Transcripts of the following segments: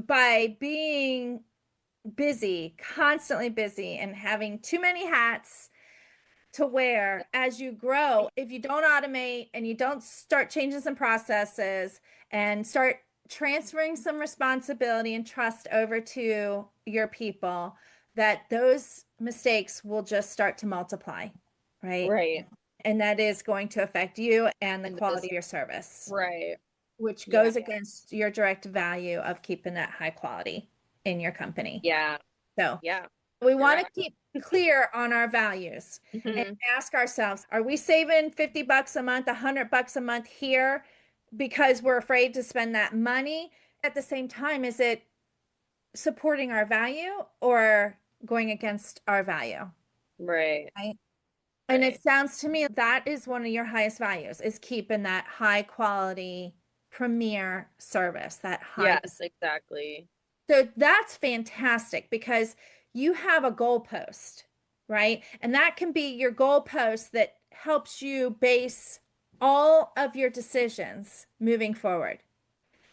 by being busy, constantly busy, and having too many hats to wear as you grow, if you don't automate and you don't start changing some processes and start transferring some responsibility and trust over to your people, that those mistakes will just start to multiply, right? Right. And that is going to affect you and the In the quality business. of your service, Right. which Yeah. goes against your direct value of keeping that high quality in your company. Yeah. So Yeah. we You're want to right. keep clear on our values and Mhm. ask ourselves, are we saving $50 a month, $100 a month here because we're afraid to spend that money? At the same time, is it supporting our value or going against our value? Right. Right. And it Right. sounds to me that is one of your highest values is keeping that high quality premier service, that high. Yes, exactly. So that's fantastic because you have a goalpost, right? And that can be your goalpost that helps you base all of your decisions moving forward.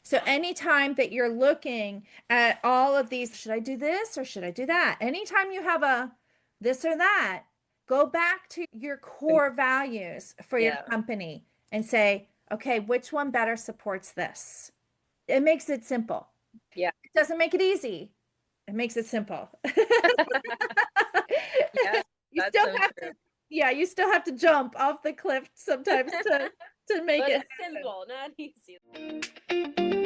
So anytime that you're looking at all of these, should I do this or should I do that? Anytime you have a this or that, go back to your core values for your Yeah. company and say, okay, which one better supports this? It makes it simple. Yeah. It doesn't make it easy. It makes it simple. Yes, You that's still so have true. to, yeah, you still have to jump off the cliff sometimes to make But it it's happen. simple, not easy.